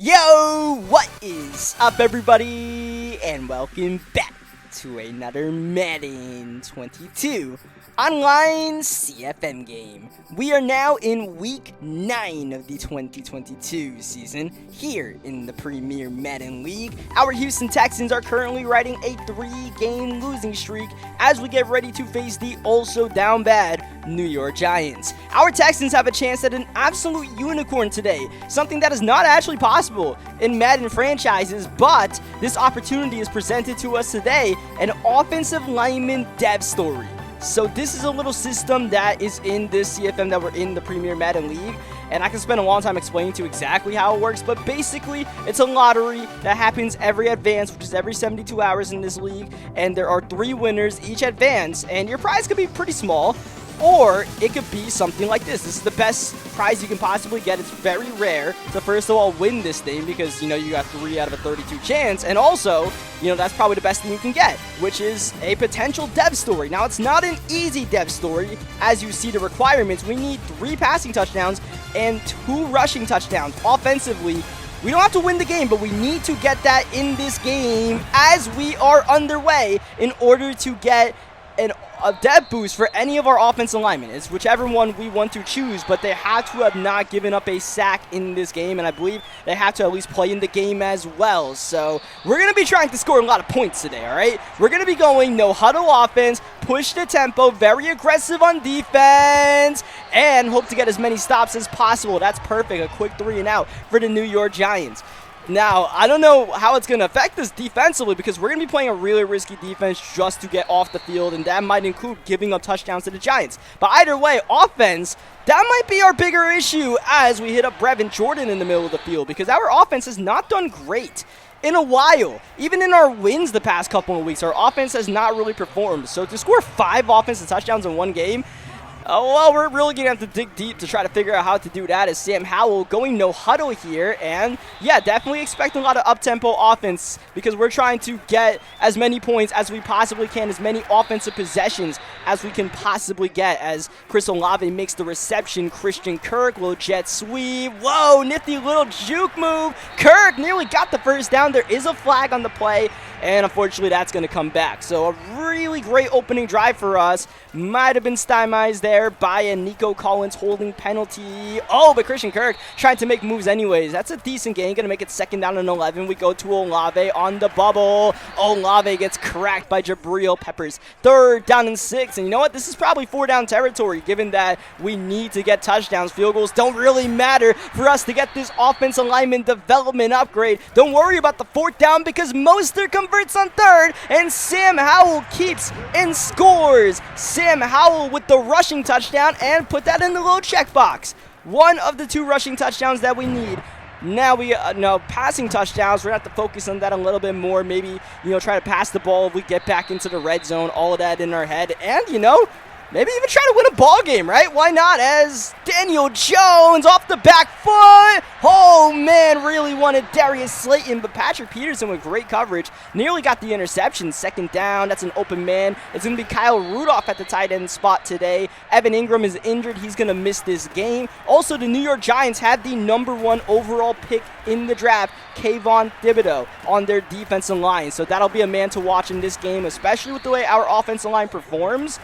Yo, what is up, everybody, and welcome back to another Madden 22 online CFM game. We are now in week 9 of the 2022 season here in the Premier Madden League. Our Houston Texans are currently riding a 3-game losing streak as we get ready to face the also down bad New York Giants. Our Texans have a chance at an absolute unicorn today, something that is not actually possible in Madden franchises, but this opportunity is presented to us today, an offensive lineman dev story. So this is a little system that is in this CFM that we're in the Premier Madden League, and I can spend a long time explaining to you exactly how it works, but basically it's a lottery that happens every advance, which is every 72 hours in this league, and there are 3 winners each advance, and your prize could be pretty small, or it could be something like this. This is the best prize you can possibly get. It's very rare to first of all win this thing because, you got 3 out of a 32 chance. And also, that's probably the best thing you can get, which is a potential dev story. Now, it's not an easy dev story. As you see the requirements, we need 3 passing touchdowns and 2 rushing touchdowns. Offensively, we don't have to win the game, but we need to get that in this game as we are underway in order to get a dev boost for any of our offensive linemen. It's whichever one we want to choose, but they have to have not given up a sack in this game, and I believe they have to at least play in the game as well. So we're going to be trying to score a lot of points today, all right? We're going to be going no huddle offense, push the tempo, very aggressive on defense, and hope to get as many stops as possible. That's perfect, a quick 3 and out for the New York Giants. Now, I don't know how it's going to affect us defensively because we're going to be playing a really risky defense just to get off the field, and that might include giving up touchdowns to the Giants. But either way, offense, that might be our bigger issue as we hit up Brevin Jordan in the middle of the field because our offense has not done great in a while. Even in our wins the past couple of weeks, our offense has not really performed. So to score 5 offensive touchdowns in one game, well, we're really going to have to dig deep to try to figure out how to do that as Sam Howell going no huddle here. And yeah, definitely expect a lot of up-tempo offense because we're trying to get as many points as we possibly can, as many offensive possessions as we can possibly get as Chris Olave makes the reception. Christian Kirk, little jet sweep. Whoa, nifty little juke move. Kirk nearly got the first down. There is a flag on the play, and unfortunately that's going to come back. So a really great opening drive for us. Might have been stymied there by a Nico Collins holding penalty. Oh, but Christian Kirk trying to make moves anyways. That's a decent game. Going to make it 2nd down and 11. We go to Olave on the bubble. Olave gets cracked by Jabril Peppers. 3rd down and 6. And you know what? This is probably 4-down territory given that we need to get touchdowns. Field goals don't really matter for us to get this offensive lineman development upgrade. Don't worry about the 4th down because Mostert converts on 3rd and Sam Howell keeps and scores. Sam Howell with the rushing touchdown and put that in the little checkbox. One of the 2 rushing touchdowns that we need. Now we passing touchdowns. We're going to have to focus on that a little bit more. Maybe, try to pass the ball if we get back into the red zone. All of that in our head. And, maybe even try to win a ball game, right? Why not? As Daniel Jones off the back foot. Oh, man, really wanted Darius Slayton, but Patrick Peterson with great coverage nearly got the interception. 2nd down. That's an open man. It's going to be Kyle Rudolph at the tight end spot today. Evan Ingram is injured. He's going to miss this game. Also, the New York Giants had the #1 overall pick in the draft, Kayvon Thibodeau, on their defensive line. So that'll be a man to watch in this game, especially with the way our offensive line performs.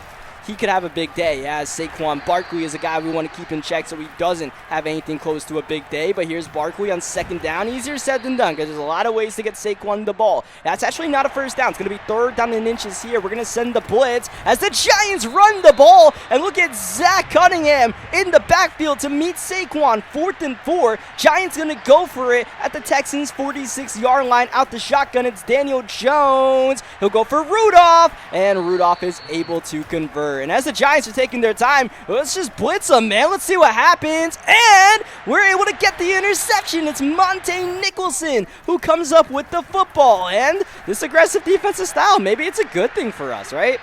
He could have a big day, as Saquon Barkley is a guy we want to keep in check so he doesn't have anything close to a big day. But here's Barkley on 2nd down. Easier said than done because there's a lot of ways to get Saquon the ball. That's actually not a 1st down. It's going to be 3rd down and inches here. We're going to send the blitz as the Giants run the ball. And look at Zach Cunningham in the backfield to meet Saquon. 4th and 4. Giants going to go for it at the Texans' 46-yard line. Out the shotgun, it's Daniel Jones. He'll go for Rudolph, and Rudolph is able to convert. And as the Giants are taking their time, let's just blitz them, man. Let's see what happens. And we're able to get the interception. It's Monte Nicholson who comes up with the football. And this aggressive defensive style, maybe it's a good thing for us, right?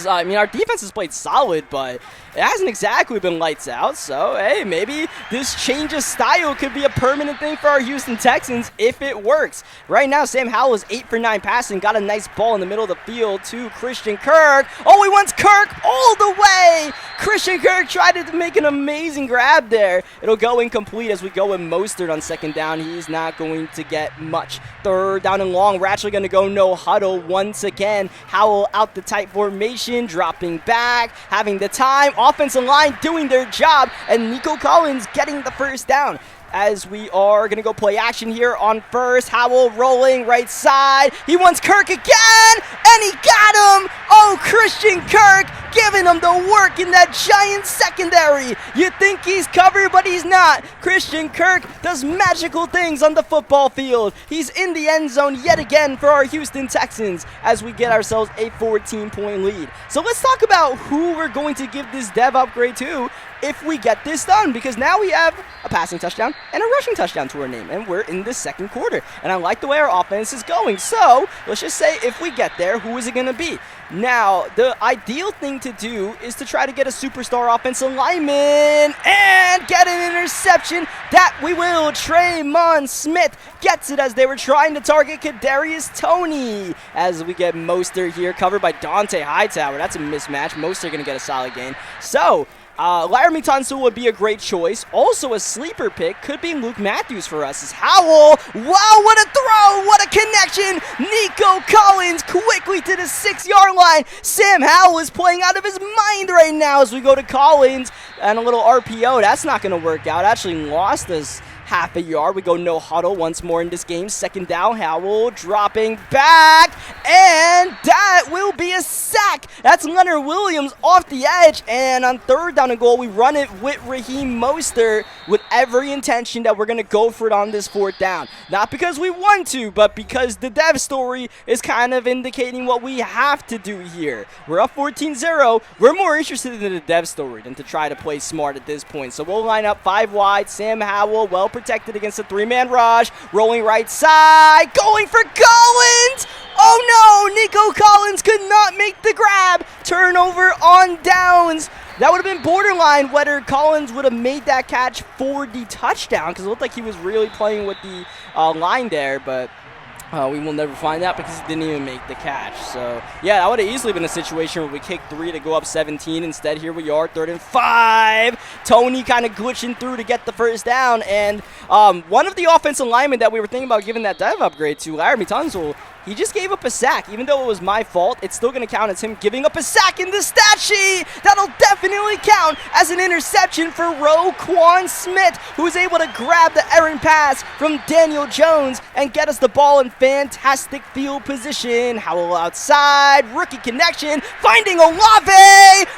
Our defense has played solid, but it hasn't exactly been lights out. So, hey, maybe this change of style could be a permanent thing for our Houston Texans if it works. Right now, Sam Howell is 8 for 9 passing. Got a nice ball in the middle of the field to Christian Kirk. Oh, he wants Kirk all the way. Christian Kirk tried to make an amazing grab there. It'll go incomplete as we go with Mostert on second down. He's not going to get much. Third down and long. We're actually going to go no huddle once again. Howell out the tight formation, dropping back, having the time. Offensive line doing their job, and Nico Collins getting the first down. As we are going to go play action here on first. Howell rolling right side. He wants Kirk again, and he got him. Oh, Christian Kirk giving him the work in that giant secondary. You think he's covered, but he's not. Christian Kirk does magical things on the football field. He's in the end zone yet again for our Houston Texans as we get ourselves a 14-point lead. So let's talk about who we're going to give this dev upgrade to if we get this done, because now we have a passing touchdown and a rushing touchdown to our name, and we're in the second quarter, and I like the way our offense is going. So let's just say if we get there, who is it going to be? Now, the ideal thing to do is to try to get a superstar offensive lineman and get an interception. That we will. Tremon Smith gets it as they were trying to target Kadarius Toney. As we get Mostert here, covered by Dante Hightower. That's a mismatch. Mostert going to get a solid gain. So, Laramie Tunsil would be a great choice. Also, a sleeper pick could be Luke Matthews for us. Is Howell. Wow, what a throw! What a connection! Nico Collins quickly to the 6-yard line. Sam Howell is playing out of his mind right now as we go to Collins and a little RPO. That's not going to work out. Actually lost us half a yard. We go no huddle once more in this game. Second down, Howell dropping back, and that will be a sack. That's Leonard Williams off the edge, and on third down and goal, we run it with Raheem Mostert with every intention that we're going to go for it on this fourth down. Not because we want to, but because the dev story is kind of indicating what we have to do here. We're up 14-0. We're more interested in the dev story than to try to play smart at this point. So we'll line up 5 wide. Sam Howell, well protected against a 3-man rush, rolling right side, going for Collins. Oh no, Nico Collins could not make the grab. Turnover on downs. That would have been borderline whether Collins would have made that catch for the touchdown, because it looked like he was really playing with the line there, but we will never find out because he didn't even make the catch. So, yeah, that would have easily been a situation where we kicked 3 to go up 17. Instead, here we are, 3rd and 5. Tony kind of glitching through to get the first down. And one of the offensive linemen that we were thinking about giving that dive upgrade to, Laramie Tunsil, he just gave up a sack. Even though it was my fault, it's still going to count as him giving up a sack in the stat sheet. That'll definitely count as an interception for Roquan Smith, who's able to grab the errant pass from Daniel Jones and get us the ball in fantastic field position. Howell outside, rookie connection, finding Olave.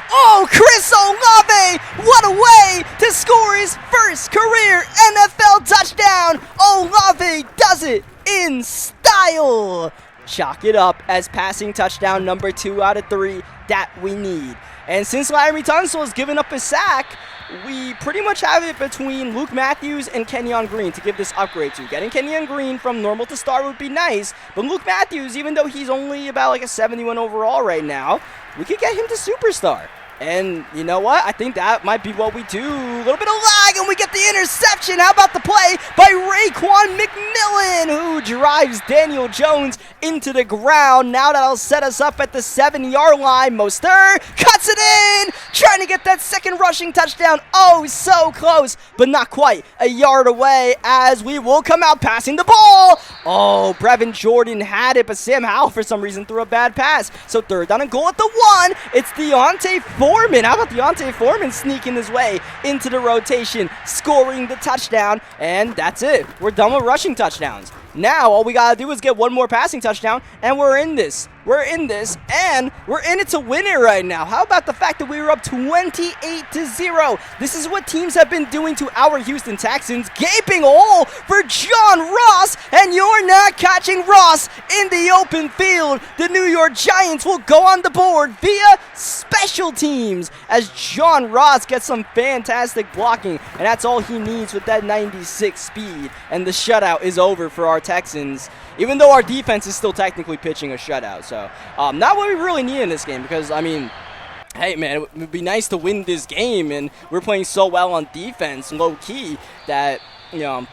Oh, Chris Olave, what a way to score his first career NFL touchdown. Olave does it in style. Chalk it up as passing touchdown number 2 out of 3 that we need. And since Laramie Tunsil has given up a sack, we pretty much have it between Luke Matthews and Kenyon Green to give this upgrade to. Getting Kenyon Green from normal to star would be nice, but Luke Matthews, even though he's only about like a 71 overall right now, we could get him to superstar. And you know what? I think that might be what we do. A little bit of lag, and we get the interception. How about the play by Raekwon McMillan, who drives Daniel Jones into the ground. Now that'll set us up at the 7-yard line. Mostert cuts it in, trying to get that second rushing touchdown. Oh, so close, but not quite. A yard away as we will come out passing the ball. Oh, Brevin Jordan had it, but Sam Howell for some reason threw a bad pass. So 3rd down and goal at the 1. It's Deontay Foreman. How about Deontay Foreman sneaking his way into the rotation, scoring the touchdown, and that's it. We're done with rushing touchdowns. Now, all we got to do is get one more passing touchdown, and we're in this. We're in this, and we're in it to win it right now. How about the fact that we were up 28-0? This is what teams have been doing to our Houston Texans. Gaping hole for John Ross, and you're not catching Ross in the open field. The New York Giants will go on the board via special teams as John Ross gets some fantastic blocking, and that's all he needs with that 96 speed, and the shutout is over for our Texans, even though our defense is still technically pitching a shutout. So not what we really need in this game, because I mean, hey, man, it would be nice to win this game, and we're playing so well on defense, low-key, that, and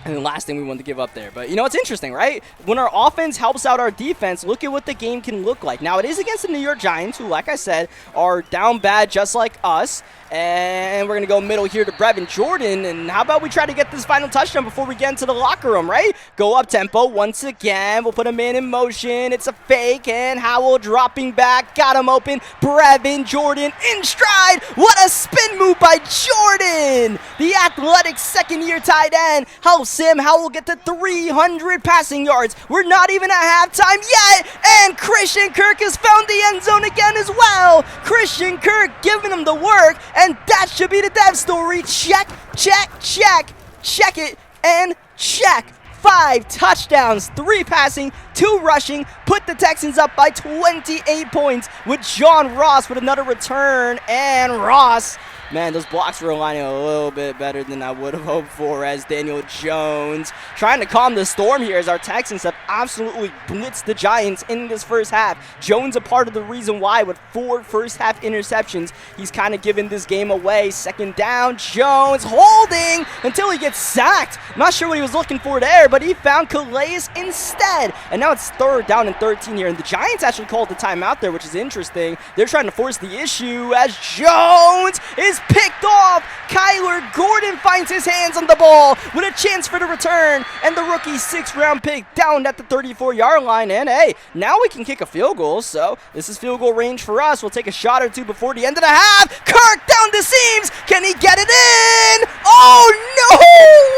the last thing we wanted to give up there. But, it's interesting, right? When our offense helps out our defense, look at what the game can look like. Now, it is against the New York Giants, who, like I said, are down bad just like us. And we're going to go middle here to Brevin Jordan. And how about we try to get this final touchdown before we get into the locker room, right? Go up tempo once again. We'll put a man in motion. It's a fake. And Howell dropping back. Got him open. Brevin Jordan in stride. What a spin move by Jordan. The athletic second-year tight end helps him. Howell get to 300 passing yards. We're not even at halftime yet. And Christian Kirk has found the end zone again as well. Christian Kirk giving him the work. And that should be the dev story. Check, check, check. Check it and check. 5 touchdowns, 3 passing, 2 rushing. Put the Texans up by 28 points with John Ross with another return. And Ross, man, those blocks were aligning a little bit better than I would have hoped for, as Daniel Jones trying to calm the storm here as our Texans have absolutely blitzed the Giants in this first half. Jones a part of the reason why with 4 first-half interceptions. He's kind of given this game away. Second down, Jones holding until he gets sacked. Not sure what he was looking for there, but he found Calais instead. And now it's 3rd down and 13 here, and the Giants actually called the timeout there, which is interesting. They're trying to force the issue as Jones is picked off. Kyler Gordon finds his hands on the ball with a chance for the return, and the rookie 6th-round pick down at the 34-yard line. And hey, now we can kick a field goal, so this is field goal range for us. We'll take a shot or two before the end of the half. Kirk down the seams. Can he get it in? Oh, no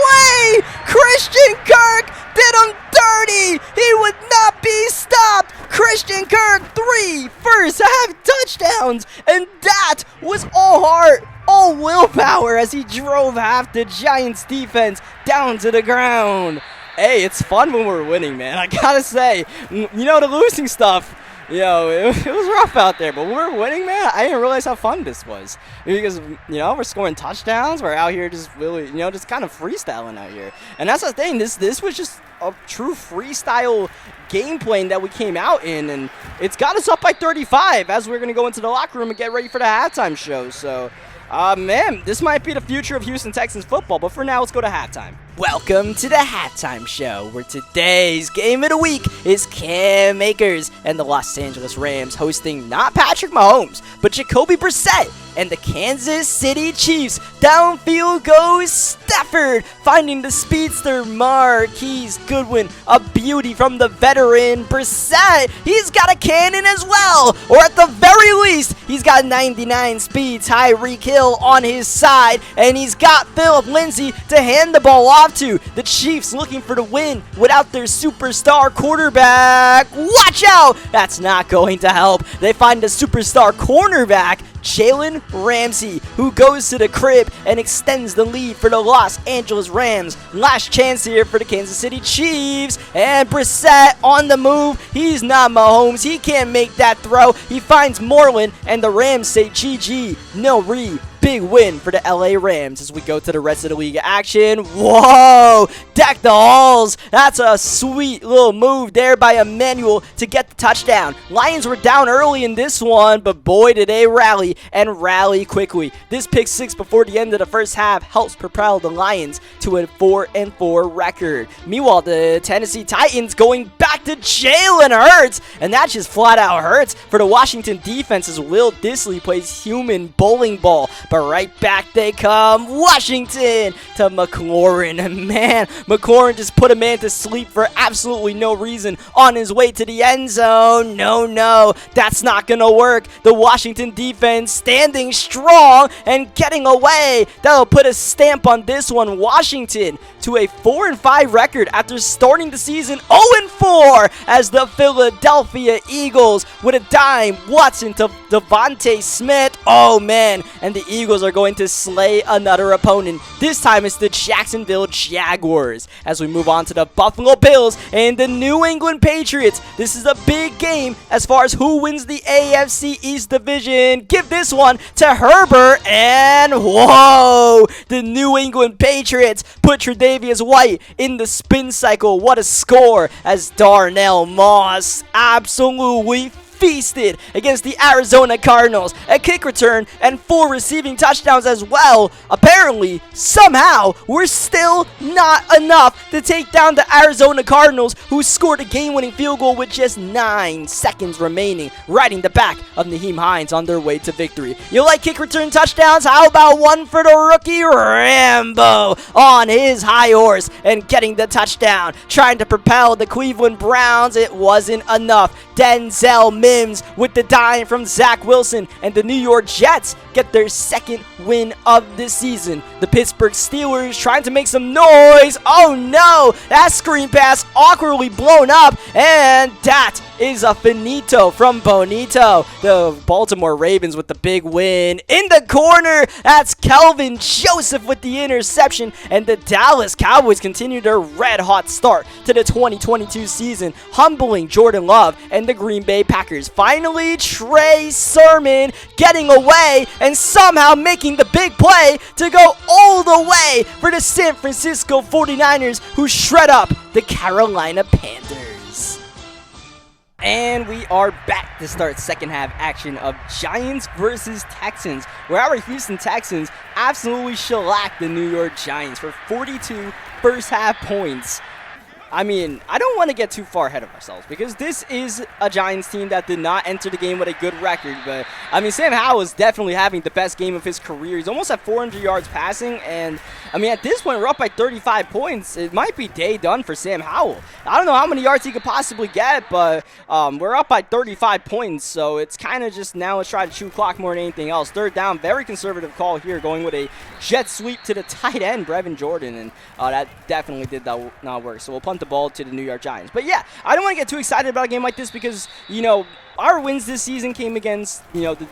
way! Christian Kirk did him dirty. He would not be stopped. Christian Kirk, 3 first-half touchdowns, and that was all heart, all willpower as he drove half the Giants defense down to the ground. Hey, it's fun when we're winning, man. I gotta say, the losing stuff, it was rough out there, but when we're winning, man, I didn't realize how fun this was. Because, we're scoring touchdowns. We're out here just really, just kind of freestyling out here. And that's the thing. This was just a true freestyle game plan that we came out in, and it's got us up by 35 as we're going to go into the locker room and get ready for the halftime show. So, man, this might be the future of Houston Texans football, but for now, let's go to halftime. Welcome to the halftime show, where today's game of the week is Cam Akers and the Los Angeles Rams hosting not Patrick Mahomes, but Jacoby Brissett and the Kansas City Chiefs. Downfield goes Stafford, finding the speedster Marquise Goodwin. A beauty from the veteran Brissett. He's got a cannon as well, or at the very least, he's got 99 speed. Tyreek Hill on his side, and he's got Philip Lindsay to hand the ball off to. The Chiefs looking for the win without their superstar quarterback. Watch out! That's not going to help. They find the superstar cornerback, Jalen Ramsey, who goes to the crib and extends the lead for the Los Angeles Rams. Last chance here for the Kansas City Chiefs. And Brissett on the move. He's not Mahomes. He can't make that throw. He finds Moreland, and the Rams say GG. No re. Big win for the LA Rams as we go to the rest of the league action. Whoa! Deck the halls. That's a sweet little move there by Emmanuel to get the touchdown. Lions were down early in this one, but boy, did they rally, and rally quickly. This pick 6 before the end of the first half helps propel the Lions to a 4-4 record. Meanwhile, the Tennessee Titans going back to Jalen Hurts, and that just flat out hurts for the Washington defense as Will Dissly plays human bowling ball. But right back they come. Washington to McLaurin. And man, McLaurin just put a man to sleep for absolutely no reason on his way to the end zone. No, that's not going to work. The Washington defense standing strong and getting away. That'll put a stamp on this one. Washington to a 4-5 record after starting the season 0-4 as the Philadelphia Eagles with a dime. Watson to Devontae Smith. Oh man, and the Eagles are going to slay another opponent. This time it's the Jacksonville Jaguars as we move on to the Buffalo Bills and the New England Patriots. This is a big game as far as who wins the AFC East division. Give this one to Herbert, and whoa, the New England Patriots put Tre'Davious White in the spin cycle. What a score as Darnell Moss absolutely feasted against the Arizona Cardinals. A kick return and 4 receiving touchdowns as well. Apparently, somehow, we're still not enough to take down the Arizona Cardinals, who scored a game-winning field goal with just 9 seconds remaining, riding the back of Nyheim Hines on their way to victory. You like kick return touchdowns? How about one for the rookie Rambo on his high horse and getting the touchdown, trying to propel the Cleveland Browns? It wasn't enough. Denzel Mims with the dime from Zach Wilson, and the New York Jets get their second win of the season. The Pittsburgh Steelers trying to make some noise. Oh no, that screen pass awkwardly blown up, and that is a finito from Bonito. The Baltimore Ravens with the big win. In the corner, that's Kelvin Joseph with the interception, and the Dallas Cowboys continue their red-hot start to the 2022 season, humbling Jordan Love and the Green Bay Packers. Finally, Trey Sermon getting away and somehow making the big play to go all the way for the San Francisco 49ers, who shred up the Carolina Panthers. And we are back to start second half action of Giants versus Texans, where our Houston Texans absolutely shellacked the New York Giants for 42 first half points. I mean, I don't want to get too far ahead of ourselves, because this is a Giants team that did not enter the game with a good record. But, I mean, Sam Howell is definitely having the best game of his career. He's almost at 400 yards passing. And, I mean, at this point, we're up by 35 points. It might be day done for Sam Howell. I don't know how many yards he could possibly get, but we're up by 35 points. So it's kind of just now let's try to chew clock more than anything else. Third down, very conservative call here, going with a jet sweep to the tight end, Brevin Jordan. And that definitely did not work. So we'll punt the ball to the New York Giants. But yeah, I don't want to get too excited about a game like this, because, you know, our wins this season came against, you know, the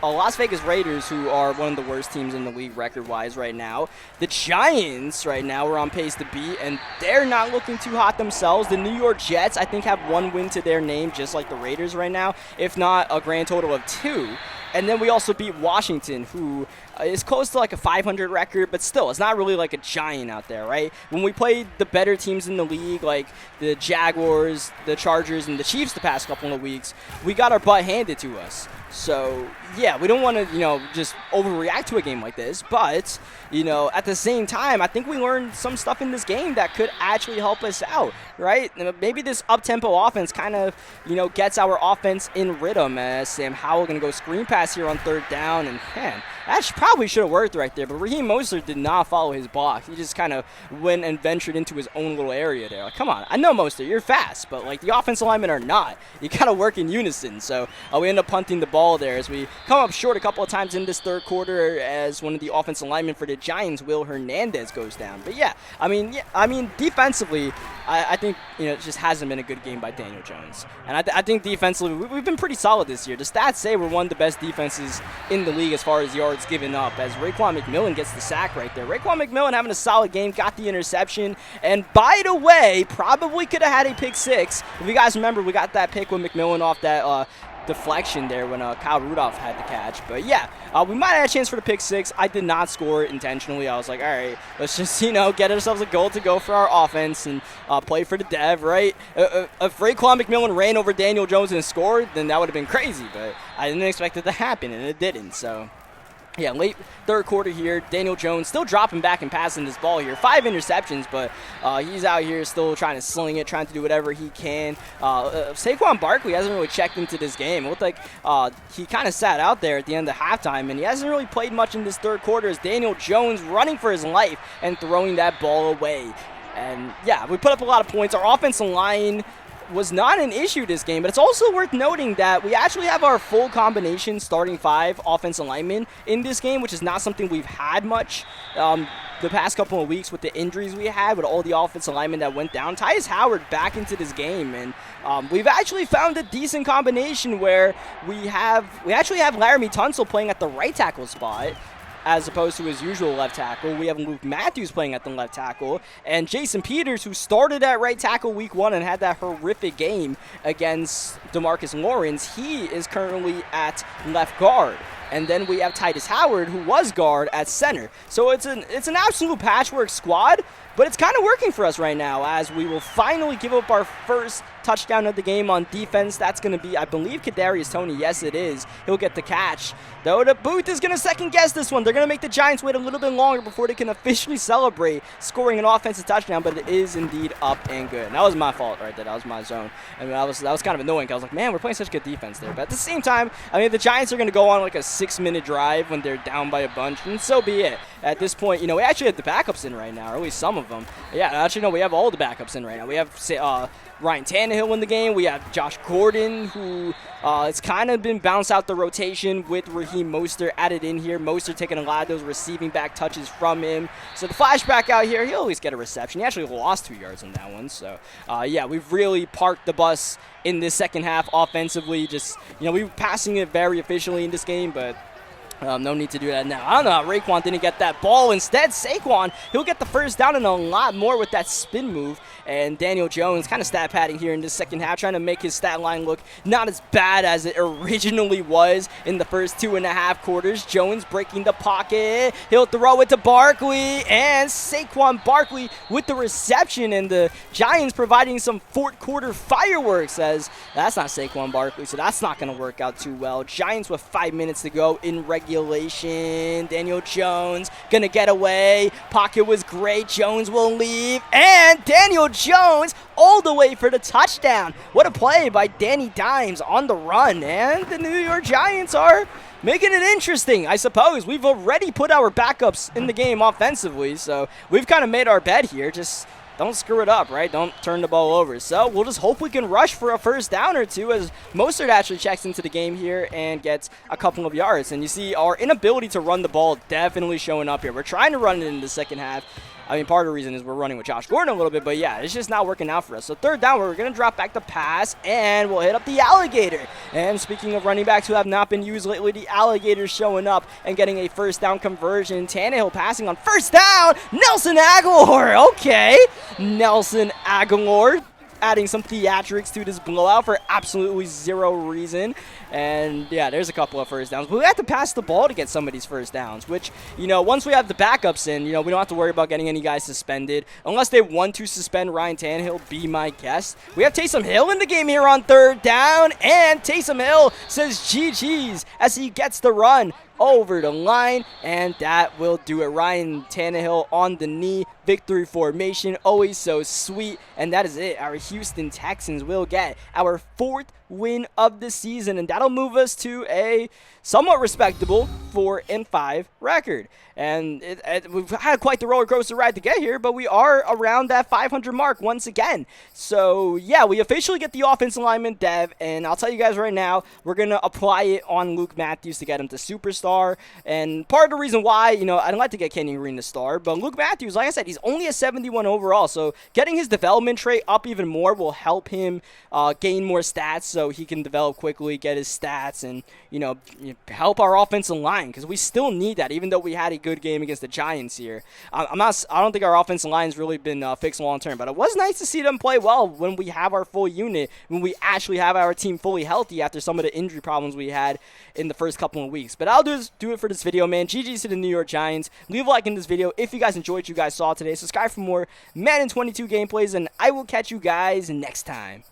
Las Vegas Raiders, who are one of the worst teams in the league record-wise right now. The Giants right now are on pace to beat, and they're not looking too hot themselves. The New York Jets, I think, have 1 win to their name, just like the Raiders right now, if not a grand total of 2. And then we also beat Washington, who is close to like a 500 record, but still, it's not really like a giant out there, right? When we played the better teams in the league, like the Jaguars, the Chargers, and the Chiefs the past couple of weeks, we got our butt handed to us. So, yeah, we don't want to, you know, just overreact to a game like this. But, you know, at the same time, I think we learned some stuff in this game that could actually help us out, right? Maybe this up-tempo offense kind of, you know, gets our offense in rhythm, as Sam Howell going to go screen pass here on third down. And, man, that probably should have worked right there. But Raheem Mostert did not follow his block. He just kind of went and ventured into his own little area there. Like, come on, I know Mostert, you're fast, but, like, the offensive linemen are not. You got to work in unison. So we end up punting the ball there as we come up short a couple of times in this third quarter, as one of the offensive linemen for the Giants, Will Hernandez, goes down. But yeah, I mean, defensively, I think, you know, it just hasn't been a good game by Daniel Jones. And I think defensively, we've been pretty solid this year. The stats say we're one of the best defenses in the league as far as yards given up, as Raekwon McMillan gets the sack right there. Raekwon McMillan having a solid game, got the interception, and by the way, probably could have had a pick 6. If you guys remember, we got that pick with McMillan off that deflection there when Kyle Rudolph had the catch. But yeah, we might have had a chance for the pick 6. I did not score it intentionally. I was like, all right, let's just, you know, get ourselves a goal to go for our offense and play for the dev, right? If Raekwon McMillan ran over Daniel Jones and scored, then that would have been crazy, but I didn't expect it to happen, and it didn't. So yeah, late third quarter here. Daniel Jones still dropping back and passing this ball here. 5 interceptions, but he's out here still trying to sling it, trying to do whatever he can. Saquon Barkley hasn't really checked into this game. It looked like he kind of sat out there at the end of halftime, and he hasn't really played much in this third quarter, as Daniel Jones running for his life and throwing that ball away. And yeah, we put up a lot of points. Our offensive line was not an issue this game, but it's also worth noting that we actually have our full combination starting 5 offensive linemen in this game, which is not something we've had much the past couple of weeks with the injuries we had with all the offensive linemen that went down. Tyus Howard back into this game, and we've actually found a decent combination where we actually have Laramie Tunsil playing at the right tackle spot, as opposed to his usual left tackle. We have Luke Matthews playing at the left tackle, and Jason Peters, who started at right tackle week 1 and had that horrific game against DeMarcus Lawrence, he is currently at left guard. and then we have Titus Howard, who was guard, at center. So it's an absolute patchwork squad, but it's kind of working for us right now, as we will finally give up our first touchdown of the game on defense. That's going to be, I believe, Kadarius Toney. Yes, it is. He'll get the catch. Though the booth is going to second-guess this one. They're going to make the Giants wait a little bit longer before they can officially celebrate scoring an offensive touchdown, but it is indeed up and good. And that was my fault right there. That was my zone. I mean, that was kind of annoying. I was like, man, we're playing such good defense there. But at the same time, I mean, the Giants are going to go on like a 6-minute drive when they're down by a bunch, and so be it. At this point, you know, we actually have the backups in right now, or at least some of them. Yeah, actually, no, we have all the backups in right now. We have Ryan Tannehill in the game. We have Josh Gordon, who it's kind of been bounced out the rotation with Raheem Mostert added in here. Mostert taking a lot of those receiving back touches from him. So the flashback out here, he'll always get a reception. He actually lost 2 yards on that one. So, yeah, we've really parked the bus in this second half offensively. Just, you know, we were passing it very efficiently in this game, but no need to do that now. I don't know how Raekwon didn't get that ball. Instead, Saquon, he'll get the first down and a lot more with that spin move. And Daniel Jones kind of stat padding here in the second half, trying to make his stat line look not as bad as it originally was in the first 2.5 quarters. Jones breaking the pocket. He'll throw it to Barkley, and Saquon Barkley with the reception, and the Giants providing some fourth quarter fireworks, as that's not Saquon Barkley, so that's not going to work out too well. Giants with 5 minutes to go in regulation. Daniel Jones going to get away. Pocket was great. Jones will leave, and Daniel Jones all the way for the touchdown. What a play by Danny Dimes on the run, and the New York Giants are making it interesting, I suppose. We've already put our backups in the game offensively, so we've kind of made our bed here. Just don't screw it up, right? Don't turn the ball over. So we'll just hope we can rush for a first down or two, as Mostert actually checks into the game here and gets a couple of yards. And you see our inability to run the ball definitely showing up here. We're trying to run it in the second half. I mean, part of the reason is we're running with Josh Gordon a little bit, but yeah, it's just not working out for us. So third down, we're going to drop back the pass, and we'll hit up the alligator. And speaking of running backs who have not been used lately, the alligator's showing up and getting a first down conversion. Tannehill passing on first down. Nelson Aguilar. Okay. Nelson Aguilar adding some theatrics to this blowout for absolutely zero reason. And yeah, there's a couple of first downs. But we have to pass the ball to get some of these first downs, which, you know, once we have the backups in, you know, we don't have to worry about getting any guys suspended. Unless they want to suspend Ryan Tannehill, be my guest. We have Taysom Hill in the game here on third down, and Taysom Hill says GG's as he gets the run over the line, and that will do it. Ryan Tannehill on the knee, victory formation, always so sweet, and that is it. Our Houston Texans will get our 4th win of the season, and that'll move us to a somewhat respectable 4-5 record. And we've had quite the roller coaster ride to get here, but we are around that 500 mark once again. So yeah, we officially get the offensive lineman dev, and I'll tell you guys right now, we're going to apply it on Luke Matthews to get him to superstar. And part of the reason why, you know, I'd like to get Kenyon Green to star, but Luke Matthews, like I said, he's only a 71 overall, so getting his development trait up even more will help him gain more stats so he can develop quickly, get his stats, and, you know, help our offensive line, because we still need that, even though we had a good game against the Giants here. I don't think our offensive line's really been fixed long term, but it was nice to see them play well when we have our full unit, when we actually have our team fully healthy after some of the injury problems we had in the first couple of weeks. But I'll do it for this video, man. GG's to the New York Giants. Leave a like in this video if you guys enjoyed what you guys saw today. Subscribe for more Madden 22 gameplays, and I will catch you guys next time.